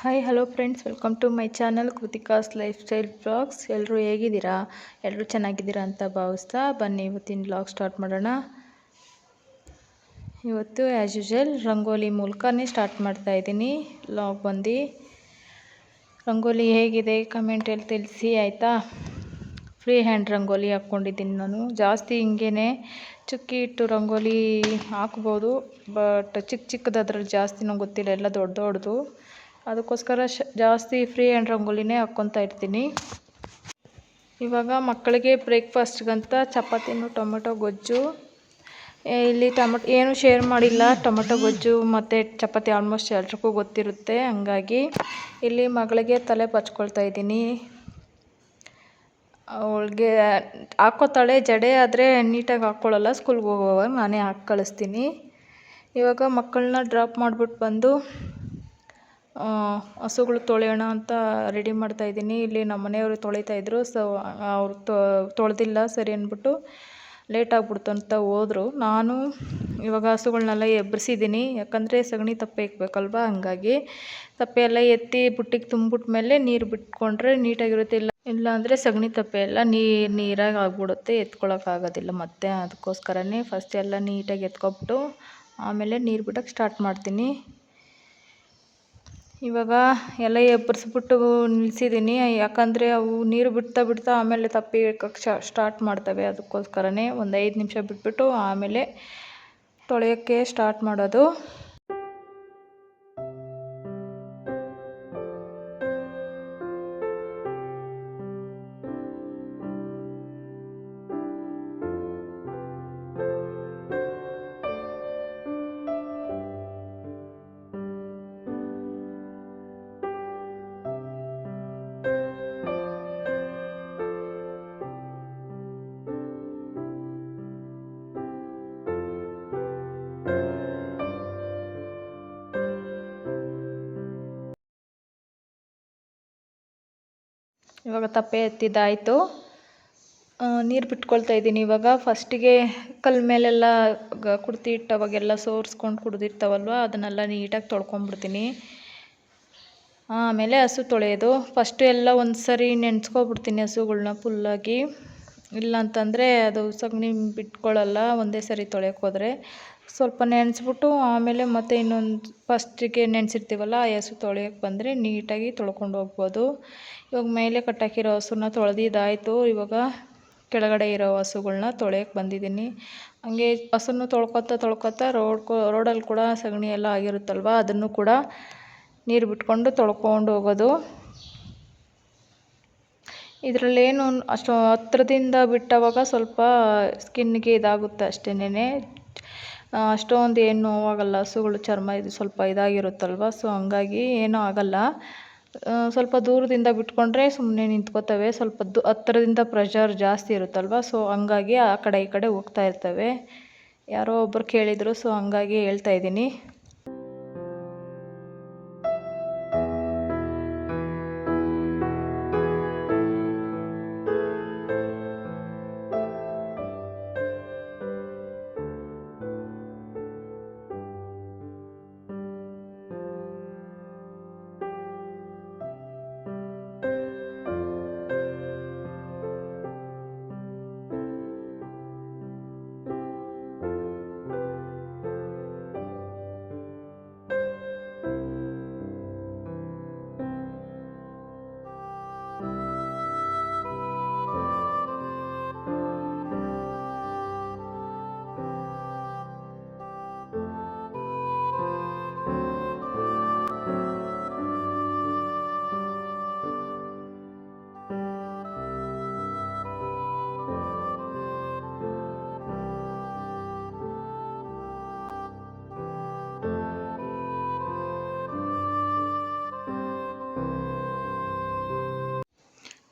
Hi hello friends, welcome to my channel Kritika's lifestyle vlogs. ಎಲ್ಲರೂ ಹೇಗಿದ್ದೀರಾ? ಎಲ್ಲರೂ ಚೆನ್ನಾಗಿದ್ದೀರಾ ಅಂತ ಭಾವಿಸ್ತಾ ಬನ್ನಿ ಇವತ್ತಿನ ವ್ಲಾಗ್ ಸ್ಟಾರ್ಟ್ ಮಾಡೋಣ. ಇವತ್ತು ಆ್ಯಸ್ ಯೂಶುವಲ್ ರಂಗೋಲಿ ಮೂಲಕನೇ ಸ್ಟಾರ್ಟ್ ಮಾಡ್ತಾ ಇದ್ದೀನಿ ವ್ಲಾಗ್. ಬಂದು ರಂಗೋಲಿ ಹೇಗಿದೆ ಕಮೆಂಟಲ್ಲಿ ತಿಳಿಸಿ ಆಯಿತಾ. ಫ್ರೀ ಹ್ಯಾಂಡ್ ರಂಗೋಲಿ ಹಾಕ್ಕೊಂಡಿದ್ದೀನಿ ನಾನು. ಜಾಸ್ತಿ ಹಿಂಗೇ ಚುಕ್ಕಿ ಇಟ್ಟು ರಂಗೋಲಿ ಹಾಕ್ಬೋದು, ಬಟ್ ಚಿಕ್ಕದಾದ್ರಲ್ಲಿ ಜಾಸ್ತಿ ನಂಗೆ ಗೊತ್ತಿಲ್ಲ, ಎಲ್ಲ ದೊಡ್ಡ ದೊಡ್ಡದು. ಅದಕ್ಕೋಸ್ಕರ ಜಾಸ್ತಿ ಫ್ರೀ ಹ್ಯಾಂಡ್ ರಂಗೋಲಿನೇ ಹಾಕ್ಕೊತಾ ಇರ್ತೀನಿ. ಇವಾಗ ಮಕ್ಕಳಿಗೆ ಬ್ರೇಕ್ಫಾಸ್ಟ್ಗಂತ ಚಪಾತಿನೂ ಟೊಮೆಟೊ ಗೊಜ್ಜು. ಇಲ್ಲಿ ಏನು ಶೇರ್ ಮಾಡಿಲ್ಲ. ಟೊಮೆಟೊ ಗೊಜ್ಜು ಮತ್ತು ಚಪಾತಿ ಆಲ್ಮೋಸ್ಟ್ ಎಲ್ರಿಗೂ ಗೊತ್ತಿರುತ್ತೆ. ಹಂಗಾಗಿ ಇಲ್ಲಿ ಮಗಳಿಗೆ ತಲೆ ಬಚ್ಕೊಳ್ತಾ ಇದ್ದೀನಿ. ಅವಳಿಗೆ ಹಾಕ್ಕೋತಾಳೆ, ಜಡೆ ಆದರೆ ನೀಟಾಗಿ ಹಾಕ್ಕೊಳ್ಳಲ್ಲ. ಸ್ಕೂಲ್ಗೆ ಹೋಗುವಾಗ ನಾನೇ ಹಾಕಿ ಕಳಿಸ್ತೀನಿ. ಇವಾಗ ಮಕ್ಕಳನ್ನ ಡ್ರಾಪ್ ಮಾಡಿಬಿಟ್ಟು ಬಂದು ಹಸುಗಳು ತೊಳೆಯೋಣ ಅಂತ ರೆಡಿ ಮಾಡ್ತಾಯಿದ್ದೀನಿ. ಇಲ್ಲಿ ನಮ್ಮ ಮನೆಯವರು ತೊಳಿತಾಯಿದ್ರು. ಸೊ ಅವ್ರು ತೊಳೆದಿಲ್ಲ ಸರಿ ಅಂದ್ಬಿಟ್ಟು ಲೇಟ್ ಆಗಿಬಿಡ್ತು ಅಂತ ಹೋದರು. ನಾನು ಇವಾಗ ಹಸುಗಳನ್ನೆಲ್ಲ ಎಬ್ಬರಿಸಿದ್ದೀನಿ, ಯಾಕಂದರೆ ಸಗಣಿ ತಪ್ಪೆ ಇಕ್ಬೇಕಲ್ವ. ಹಂಗಾಗಿ ತಪ್ಪೆ ಎಲ್ಲ ಎತ್ತಿ ಬುಟ್ಟಿಗೆ ತುಂಬಿಟ್ಮೇಲೆ ನೀರು ಬಿಟ್ಕೊಂಡ್ರೆ ನೀಟಾಗಿರುತ್ತೆ. ಇಲ್ಲ ಅಂದರೆ ಸಗಣಿ ತಪ್ಪೆ ಎಲ್ಲ ನೀರಾಗಿ ಆಗ್ಬಿಡುತ್ತೆ, ಎತ್ಕೊಳ್ಳೋಕ್ಕಾಗೋದಿಲ್ಲ ಮತ್ತೆ. ಅದಕ್ಕೋಸ್ಕರನೇ ಫಸ್ಟ್ ಎಲ್ಲ ನೀಟಾಗಿ ಎತ್ಕೊಬಿಟ್ಟು ಆಮೇಲೆ ನೀರು ಬಿಟ್ಟಕ್ಕೆ ಸ್ಟಾರ್ಟ್ ಮಾಡ್ತೀನಿ. ಇವಾಗ ಎಲ್ಲ ಎಬ್ಬರಿಸ್ಬಿಟ್ಟು ನಿಲ್ಲಿಸಿದ್ದೀನಿ, ಯಾಕಂದರೆ ಅವು ನೀರು ಬಿಡ್ತಾ ಆಮೇಲೆ ತಪ್ಪಿ ಇಕ್ಕಕ್ಕೆ ಸ್ಟಾರ್ಟ್ ಮಾಡ್ತವೆ. ಅದಕ್ಕೋಸ್ಕರನೇ ಒಂದು 5 ನಿಮಿಷ ಬಿಟ್ಬಿಟ್ಟು ಆಮೇಲೆ ತೊಳೆಯೋಕ್ಕೆ ಸ್ಟಾರ್ಟ್ ಮಾಡೋದು. ಇವಾಗ ತಪ್ಪೆ ಎತ್ತಿದ್ದಾಯಿತು, ನೀರು ಬಿಟ್ಕೊಳ್ತಾ ಇದ್ದೀನಿ. ಇವಾಗ ಫಸ್ಟಿಗೆ ಕಲ್ಲು ಮೇಲೆಲ್ಲ ಕುಡ್ತಿ ಇಟ್ಟವಾಗೆಲ್ಲ ಸೋರಿಸ್ಕೊಂಡು ಕುಡ್ದಿರ್ತಾವಲ್ವ, ಅದನ್ನೆಲ್ಲ ನೀಟಾಗಿ ತೊಳ್ಕೊಂಬಿಡ್ತೀನಿ. ಆಮೇಲೆ ಹಸು ತೊಳೆಯೋದು. ಫಸ್ಟು ಎಲ್ಲ ಒಂದು ಸರಿ ನೆನೆಸ್ಕೊಬಿಡ್ತೀನಿ ಹಸುಗಳ್ನ ಫುಲ್ಲಾಗಿ. ಇಲ್ಲ ಅಂತಂದರೆ ಅದು ಸಗಣಿ ಬಿಟ್ಕೊಳ್ಳಲ್ಲ ಒಂದೇ ಸರಿ ತೊಳೆಯೋಕೆ ಹೋದರೆ. ಸ್ವಲ್ಪ ನೆನೆಸ್ಬಿಟ್ಟು ಆಮೇಲೆ ಮತ್ತೆ ಇನ್ನೊಂದು ಫಸ್ಟಿಗೆ ನೆನೆಸಿರ್ತೀವಲ್ಲ ಆ ಹಸು ತೊಳೆಯೋಕೆ ಬಂದರೆ ನೀಟಾಗಿ ತೊಳ್ಕೊಂಡು ಹೋಗ್ಬೋದು. ಇವಾಗ ಮೇಲೆ ಕಟ್ಟಾಕಿರೋ ಹಸುನ ತೊಳೆದಿದ್ದಾಯಿತು. ಇವಾಗ ಕೆಳಗಡೆ ಇರೋ ಹಸುಗಳ್ನ ತೊಳೆಯೋಕೆ ಬಂದಿದ್ದೀನಿ. ಹಂಗೆ ಹಸುನು ತೊಳ್ಕೊತಾ ರೋಡಲ್ಲಿ ಕೂಡ ಸಗಣಿ ಎಲ್ಲ ಆಗಿರುತ್ತಲ್ವ, ಅದನ್ನು ಕೂಡ ನೀರು ಬಿಟ್ಕೊಂಡು ತೊಳ್ಕೊಂಡು ಹೋಗೋದು. ಇದರಲ್ಲೇನು ಅಷ್ಟು ಹತ್ರದಿಂದ ಬಿಟ್ಟವಾಗ ಸ್ವಲ್ಪ ಸ್ಕಿನ್ಗೆ ಇದಾಗುತ್ತೆ ಅಷ್ಟೇನೆ, ಅಷ್ಟೊಂದು ಏನು ನೋವಾಗಲ್ಲ. ಹಸುಗಳು ಚರ್ಮ ಇದು ಸ್ವಲ್ಪ ಇದಾಗಿರುತ್ತಲ್ವ, ಸೊ ಹಂಗಾಗಿ ಏನೂ ಆಗಲ್ಲ. ಸ್ವಲ್ಪ ದೂರದಿಂದ ಬಿಟ್ಕೊಂಡ್ರೆ ಸುಮ್ಮನೆ ನಿಂತ್ಕೋತವೆ. ಸ್ವಲ್ಪ ಹತ್ತಿರದಿಂದ ಪ್ರೆಷರ್ ಜಾಸ್ತಿ ಇರುತ್ತಲ್ವ, ಸೊ ಹಂಗಾಗಿ ಆ ಕಡೆ ಈ ಕಡೆ ಹೋಗ್ತಾ ಇರ್ತವೆ. ಯಾರೋ ಒಬ್ಬರು ಕೇಳಿದರು, ಸೊ ಹಂಗಾಗಿ ಹೇಳ್ತಾ ಇದ್ದೀನಿ.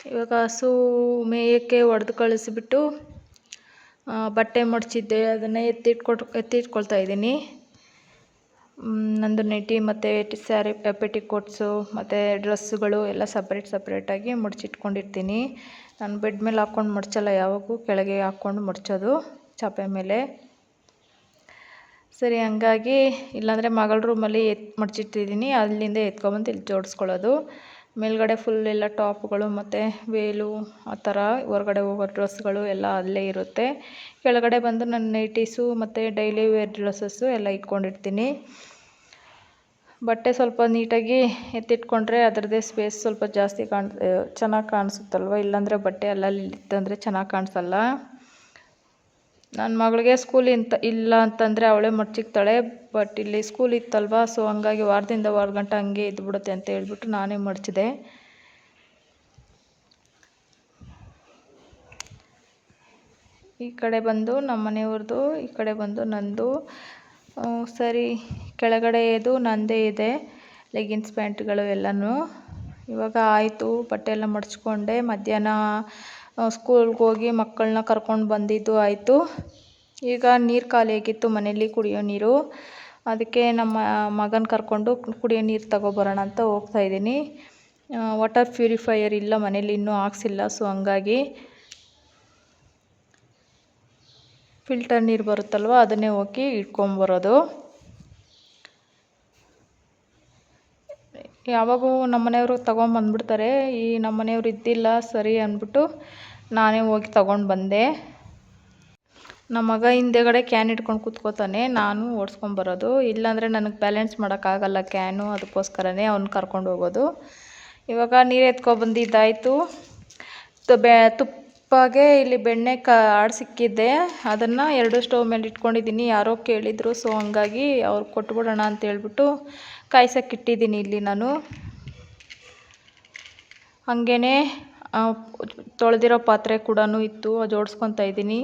ಇವಾಗ ಹಸು ಮೇಯಕ್ಕೆ ಹೊಡೆದು ಕಳಿಸ್ಬಿಟ್ಟು ಬಟ್ಟೆ ಮಡಚಿದ್ದೆ, ಅದನ್ನು ಎತ್ತಿಟ್ಕೊಳ್ತಾ ಇದ್ದೀನಿ. ನಂದು ನೈಟಿ ಮತ್ತು ಸ್ಯಾರಿ ಪೆಟಿಕೋಟ್ಸು ಮತ್ತು ಡ್ರೆಸ್ಸುಗಳು ಎಲ್ಲ ಸಪ್ರೇಟಾಗಿ ಮಡಚಿಟ್ಕೊಂಡಿರ್ತೀನಿ. ನಾನು ಬೆಡ್ ಮೇಲೆ ಹಾಕ್ಕೊಂಡು ಮಡಚಲ್ಲ, ಯಾವಾಗೂ ಕೆಳಗೆ ಹಾಕ್ಕೊಂಡು ಮಡಚೋದು ಚಾಪೆ ಮೇಲೆ. ಸರಿ ಹಂಗಾಗಿ ಇಲ್ಲಾಂದರೆ ಮಗಳ ರೂಮಲ್ಲಿ ಮಡಚಿಟ್ಟಿದ್ದೀನಿ, ಅಲ್ಲಿಂದ ಎತ್ಕೊಬಂದು ಇಲ್ಲಿ ಜೋಡಿಸ್ಕೊಳ್ಳೋದು. ಮೇಲ್ಗಡೆ ಫುಲ್ ಎಲ್ಲ ಟಾಪ್ಗಳು ಮತ್ತು ವೇಲು ಆ ಥರ ಹೊರಗಡೆ ಹೋಗೋ ಡ್ರೆಸ್ಗಳು ಎಲ್ಲ ಅಲ್ಲೇ ಇರುತ್ತೆ. ಕೆಳಗಡೆ ಬಂದು ನನ್ನ ನೈಟೀಸು ಮತ್ತು ಡೈಲಿ ವೇರ್ ಡ್ರೆಸ್ಸಸ್ಸು ಎಲ್ಲ ಇಟ್ಕೊಂಡಿರ್ತೀನಿ. ಬಟ್ಟೆ ಸ್ವಲ್ಪ ನೀಟಾಗಿ ಎತ್ತಿಟ್ಕೊಂಡ್ರೆ ಅದರದ್ದೇ ಸ್ಪೇಸ್ ಸ್ವಲ್ಪ ಜಾಸ್ತಿ ಚೆನ್ನಾಗಿ ಕಾಣಿಸುತ್ತಲ್ವ. ಇಲ್ಲಾಂದರೆ ಬಟ್ಟೆ ಅಲ್ಲಲ್ಲಿ ಇತ್ತಂದರೆ ಚೆನ್ನಾಗಿ ಕಾಣಿಸಲ್ಲ. ನನ್ನ ಮಗಳಿಗೆ ಸ್ಕೂಲ್ ಇಲ್ಲ ಅಂತಂದರೆ ಅವಳೇ ಮಡ್ಚಿಕ್ತಾಳೆ. ಬಟ್ ಇಲ್ಲಿ ಸ್ಕೂಲ್ ಇತ್ತಲ್ವ, ಸೊ ಹಂಗಾಗಿ ವಾರದಿಂದ ವಾರಗಂಟ ಹಂಗೆ ಇದ್ಬಿಡುತ್ತೆ ಅಂತ ಹೇಳ್ಬಿಟ್ಟು ನಾನೇ ಮಡಚಿದೆ. ಈ ಕಡೆ ಬಂದು ನಮ್ಮ ಮನೆಯವ್ರದ್ದು, ಈ ಕಡೆ ಬಂದು ನಂದು. ಸರಿ ಕೆಳಗಡೆದು ನಂದೇ ಇದೆ ಲೆಗಿನ್ಸ್ ಪ್ಯಾಂಟ್ಗಳು ಎಲ್ಲನೂ. ಇವಾಗ ಆಯಿತು, ಬಟ್ಟೆ ಎಲ್ಲ ಮಡಚ್ಕೊಂಡೆ. ಮಧ್ಯಾಹ್ನ ಸ್ಕೂಲ್ಗೆ ಹೋಗಿ ಮಕ್ಕಳನ್ನ ಕರ್ಕೊಂಡು ಬಂದಿದ್ದು ಆಯಿತು. ಈಗ ನೀರು ಖಾಲಿ ಆಗಿತ್ತು ಮನೇಲಿ, ಕುಡಿಯೋ ನೀರು. ಅದಕ್ಕೆ ನಮ್ಮ ಮಗನ ಕರ್ಕೊಂಡು ಕುಡಿಯೋ ನೀರು ತಗೊಬರೋಣ ಅಂತ ಹೋಗ್ತಾಯಿದ್ದೀನಿ. ವಾಟರ್ ಪ್ಯೂರಿಫೈಯರ್ ಇಲ್ಲ ಮನೇಲಿ, ಇನ್ನೂ ಹಾಕ್ಸಿಲ್ಲ. ಸೊ ಹಂಗಾಗಿ ಫಿಲ್ಟರ್ ನೀರು ಬರುತ್ತಲ್ವ, ಅದನ್ನೇ ಹೋಗಿ ಇಟ್ಕೊಂಬರೋದು. ಯಾವಾಗೂ ನಮ್ಮ ಮನೆಯವರು ತೊಗೊಂಬಂದ್ಬಿಡ್ತಾರೆ. ಈ ನಮ್ಮ ಮನೆಯವ್ರು ಇದ್ದಿಲ್ಲ, ಸರಿ ಅಂದ್ಬಿಟ್ಟು ನಾನೇ ಹೋಗಿ ತೊಗೊಂಡು ಬಂದೆ. ನಮ್ಮ ಮಗ ಹಿಂದೆಗಡೆ ಕ್ಯಾನ್ ಇಟ್ಕೊಂಡು ಕೂತ್ಕೋತಾನೆ, ನಾನು ಓಡಿಸ್ಕೊಂಬರೋದು. ಇಲ್ಲಾಂದರೆ ನನಗೆ ಬ್ಯಾಲೆನ್ಸ್ ಮಾಡೋಕ್ಕಾಗಲ್ಲ ಕ್ಯಾನು, ಅದಕ್ಕೋಸ್ಕರನೇ ಅವ್ನು ಕರ್ಕೊಂಡು ಹೋಗೋದು. ಇವಾಗ ನೀರು ಎತ್ಕೊಬಂದಿದ್ದಾಯಿತು. ತುಪ್ಪಗೆ ಇಲ್ಲಿ ಬೆಣ್ಣೆ ಆಡಿಸಿಕ್ಕಿದ್ದೆ, ಅದನ್ನು 2 ಸ್ಟವ್ ಮೇಲೆ ಇಟ್ಕೊಂಡಿದ್ದೀನಿ. ಯಾರೋ ಕೇಳಿದರು, ಸೊ ಹಂಗಾಗಿ ಅವ್ರು ಕೊಟ್ಬಿಡೋಣ ಅಂತ ಹೇಳ್ಬಿಟ್ಟು ಕಾಯ್ಸೋಕ್ಕಿಟ್ಟಿದ್ದೀನಿ ಇಲ್ಲಿ ನಾನು. ಹಾಗೇ ತೊಳೆದಿರೋ ಪಾತ್ರೆ ಕೂಡ ಇತ್ತು, ಜೋಡಿಸ್ಕೊತಾ ಇದ್ದೀನಿ.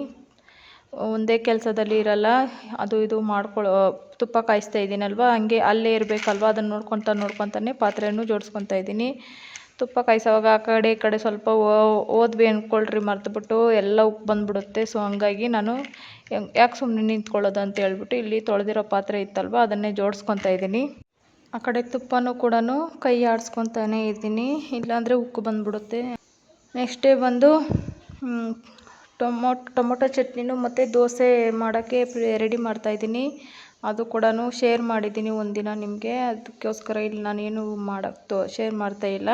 ಒಂದೇ ಕೆಲಸದಲ್ಲಿ ಇರಲ್ಲ, ಅದು ಇದು ತುಪ್ಪ ಕಾಯಿಸ್ತಾ ಇದ್ದೀನಲ್ವ, ಹಂಗೆ ಅಲ್ಲೇ ಇರಬೇಕಲ್ವ, ಅದನ್ನು ನೋಡ್ಕೊತಾನೆ ಪಾತ್ರೆನೂ ಜೋಡಿಸ್ಕೊತಾ ಇದ್ದೀನಿ. ತುಪ್ಪ ಕಾಯಿಸೋವಾಗ ಆ ಕಡೆ ಈ ಕಡೆ ಸ್ವಲ್ಪ ಹೋದ್ವಿ ಅಂದ್ಕೊಳ್ರಿ, ಮರ್ತುಬಿಟ್ಟು ಎಲ್ಲ ಉಪ್ಪು ಬಂದುಬಿಡುತ್ತೆ. ಸೊ ಹಂಗಾಗಿ ನಾನು ಯಾಕೆ ಸುಮ್ಮನೆ ನಿಂತ್ಕೊಳ್ಳೋದು ಅಂತ ಹೇಳ್ಬಿಟ್ಟು ಇಲ್ಲಿ ತೊಳೆದಿರೋ ಪಾತ್ರೆ ಇತ್ತಲ್ವ, ಅದನ್ನೇ ಜೋಡಿಸ್ಕೊತಾ ಇದ್ದೀನಿ. ಆ ಕಡೆ ತುಪ್ಪನೂ ಕೂಡ ಕೈ ಆಡಿಸ್ಕೊತಾನೆ ಇದ್ದೀನಿ, ಇಲ್ಲಾಂದರೆ ಉಕ್ಕು ಬಂದುಬಿಡುತ್ತೆ. ನೆಕ್ಸ್ಟ್ ಡೇ ಬಂದು ಟೊಮೊಟೊ ಚಟ್ನಿನೂ ಮತ್ತು ದೋಸೆ ಮಾಡೋಕ್ಕೆ ರೆಡಿ ಮಾಡ್ತಾಯಿದ್ದೀನಿ. ಅದು ಕೂಡ ಶೇರ್ ಮಾಡಿದ್ದೀನಿ ಒಂದಿನ ನಿಮಗೆ, ಅದಕ್ಕೋಸ್ಕರ ಇಲ್ಲಿ ನಾನೇನು ಶೇರ್ ಮಾಡ್ತಾಯಿಲ್ಲ.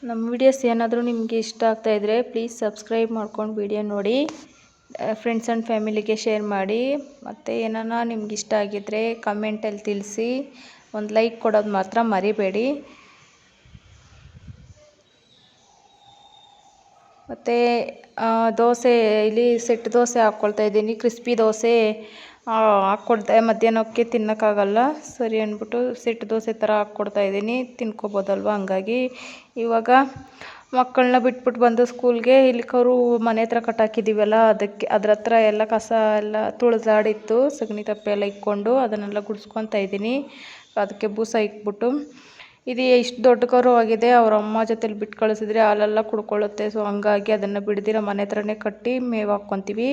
ನಮ್ಮ ವೀಡಿಯೋಸ್ ಏನಾದರೂ ನಿಮಗೆ ಇಷ್ಟ ಆಗ್ತಾಯಿದ್ರೆ ಪ್ಲೀಸ್ ಸಬ್ಸ್ಕ್ರೈಬ್ ಮಾಡ್ಕೊಂಡು ವಿಡಿಯೋ ನೋಡಿ, ಫ್ರೆಂಡ್ಸ್ ಆ್ಯಂಡ್ ಫ್ಯಾಮಿಲಿಗೆ ಶೇರ್ ಮಾಡಿ. ಮತ್ತು ಏನಾನ ನಿಮ್ಗೆ ಇಷ್ಟ ಆಗಿದ್ದರೆ ಕಮೆಂಟಲ್ಲಿ ತಿಳಿಸಿ. ಒಂದು ಲೈಕ್ ಕೊಡೋದು ಮಾತ್ರ ಮರಿಬೇಡಿ. ಮತ್ತು ದೋಸೆ ಇಲ್ಲಿ ಸೆಟ್ ದೋಸೆ ಹಾಕ್ಕೊಳ್ತಾ ಇದ್ದೀನಿ. ಕ್ರಿಸ್ಪಿ ದೋಸೆ ಹಾಕ್ಕೊಡ್ತಾ ಮಧ್ಯಾಹ್ನಕ್ಕೆ ತಿನ್ನೋಕ್ಕಾಗಲ್ಲ ಸರಿ ಅಂದ್ಬಿಟ್ಟು ಸೆಟ್ ದೋಸೆ ಥರ ಹಾಕ್ಕೊಡ್ತಾ ಇದ್ದೀನಿ, ತಿನ್ಕೋಬೋದಲ್ವ. ಹಂಗಾಗಿ ಇವಾಗ ಮಕ್ಕಳನ್ನ ಬಿಟ್ಬಿಟ್ಟು ಬಂದು ಸ್ಕೂಲ್ಗೆ ಇಲ್ಲಿ ಕರು ಮನೆ ಹತ್ರ ಕಟ್ಟಾಕಿದ್ದೀವಲ್ಲ, ಅದ್ರ ಹತ್ರ ಎಲ್ಲ ಕಸ ಎಲ್ಲ ತುಳಿದಾಡಿತ್ತು, ಸಗಣಿ ತಪ್ಪೆ ಎಲ್ಲ ಇಕ್ಕೊಂಡು ಅದನ್ನೆಲ್ಲ ಗುಡಿಸ್ಕೊತಾ ಇದ್ದೀನಿ. ಅದಕ್ಕೆ ಬೂಸ ಇಕ್ಬಿಟ್ಟು ಇದು ಇಷ್ಟು ದೊಡ್ಡ ಕರು ಆಗಿದೆ. ಅವ್ರ ಅಮ್ಮ ಜೊತೆಲಿ ಬಿಟ್ಟು ಕಳಿಸಿದ್ರೆ ಹಾಲೆಲ್ಲ ಕುಡ್ಕೊಳ್ಳುತ್ತೆ. ಸೊ ಹಂಗಾಗಿ ಅದನ್ನು ಬಿಡ್ದಿರ ಮನೆ ಹತ್ರನೇ ಕಟ್ಟಿ ಮೇವು ಹಾಕ್ಕೊತೀವಿ.